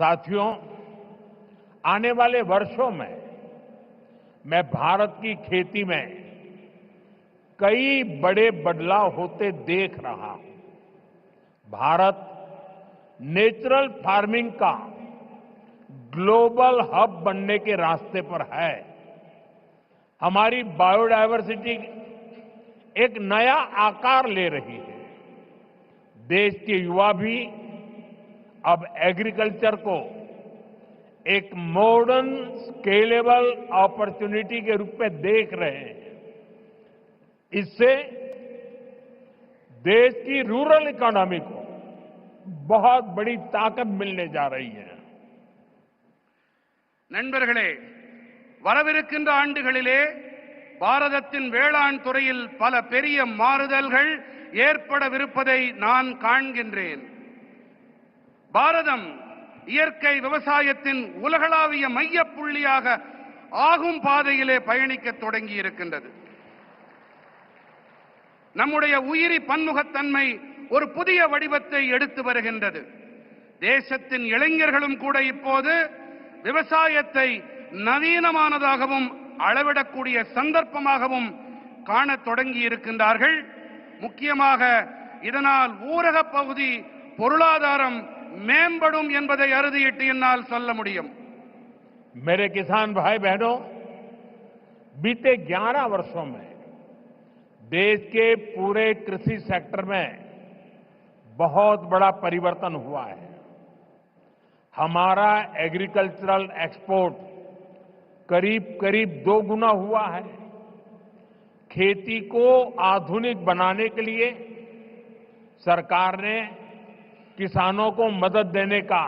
साथियों, आने वाले वर्षों में मैं भारत की खेती में कई बड़े बदलाव होते देख रहा हूं। भारत नेचुरल फार्मिंग का ग्लोबल हब बनने के रास्ते पर है। हमारी बायोडायवर्सिटी एक नया आकार ले रही है। देश के युवा भी अब एग्रीकल्चर को एक मॉडर्न स्केलेबल अपॉर्चुनिटी के रूप में देख रहे हैं। इससे देश की रूरल इकोनॉमी को बहुत बड़ी ताकत मिलने जा रही है। நண்பர்களே, வரவிருக்கின்ற ஆண்டுகளிலே பாரதத்தின் வேளாண் துறையில் பல பெரிய மாறுதல்கள் ஏற்படவிருப்பதை நான் காண்கின்றேன். பாரதம் இயற்கை விவசாயத்தின் உலகளாவிய மையப்புள்ளியாக ஆகும் பாதையிலே பயணிக்க தொடங்கி இருக்கின்றது. நம்முடைய உயிரி பன்முகத்தன்மை ஒரு புதிய வடிவத்தை எடுத்து வருகின்றது. தேசத்தின் இளைஞர்களும் கூட இப்போது விவசாயத்தை நவீனமானதாகவும் அளவிடக்கூடிய சந்தர்ப்பமாகவும் காணத் தொடங்கி இருக்கின்றார்கள். முக்கியமாக இதனால் ஊரக பகுதி பொருளாதாரம் மேம்படும் என்பதை அறுதியிட்டு என்னால் சொல்ல முடியும். मेरे किसान भाई बहनों, बीते 11 वर्षों में देश के पूरे कृषि सेक्टर में बहुत बड़ा परिवर्तन हुआ है। हमारा एग्रीकल्चरल एक्सपोर्ट करीब करीब 2 गुना हुआ है। खेती को आधुनिक बनाने के लिए सरकार ने किसानों को मदद देने का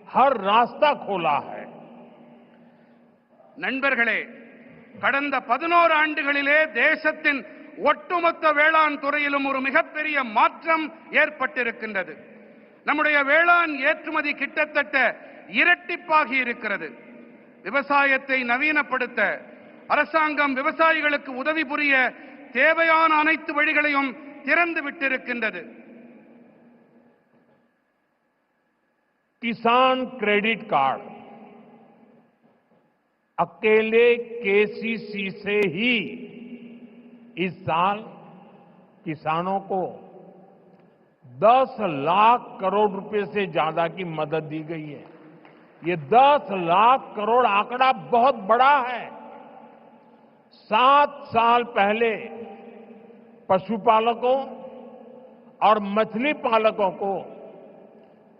हर रास्ता खोला है. நண்பர்களே, கடந்த 11 ஆண்டுகளிலே தேசத்தின் ஒட்டுமொத்த வேளாண் துறையிலும் ஒரு மிகப்பெரிய மாற்றம் ஏற்பட்டிருக்கின்றது. நம்முடைய வேளாண் ஏற்றுமதி கிட்டத்தட்ட இரட்டிப்பாகி இருக்கிறது. விவசாயத்தை நவீனப்படுத்த அரசாங்கம் விவசாயிகளுக்கு உதவி புரிய தேவையான அனைத்து வழிகளையும் திறந்து விட்டிருக்கின்றது. किसान क्रेडिट कार्ड अकेले केसीसी से ही इस साल किसानों को 10 लाख करोड़ रुपए से ज्यादा की मदद दी गई है। ये 10 लाख करोड़ आंकड़ा बहुत बड़ा है। 7 साल पहले पशुपालकों और मछली पालकों को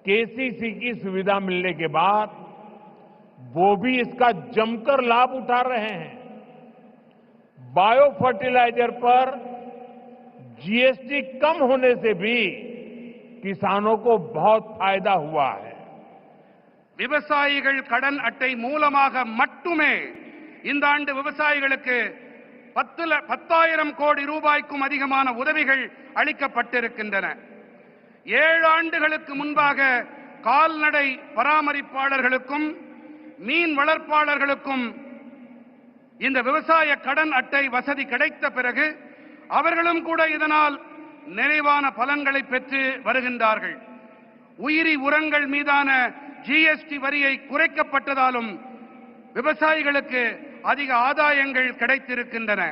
केसीसी की सुविधा मिलने के बाद वो भी इसका जमकर लाभ उठा रहे हैं। बायो फर्टिलाइजर पर जीएसटी कम होने से भी किसानों को बहुत फायदा हुआ है. விவசாயிகள் கடன் அட்டை மூலமாக மட்டுமே இந்த ஆண்டு விவசாயிகளுக்கு 10,000 கோடி ரூபாய்க்கும் அதிகமான உதவிகள் அளிக்கப்பட்டிருக்கின்றன. 7 ஆண்டுகளுக்கு முன்பாக கால்நடை பராமரிப்பாளர்களுக்கும் மீன் வளர்ப்பாளர்களுக்கும் இந்த விவசாய கடன் அட்டை வசதி கிடைத்த பிறகு அவர்களும் கூட இதனால் நிறைவான பலன்களை பெற்று வருகின்றார்கள். உயிரி உரங்கள் மீதான ஜிஎஸ்டி வரியை குறைக்கப்பட்டதாலும் விவசாயிகளுக்கு அதிக ஆதாயங்கள் கிடைத்திருக்கின்றன.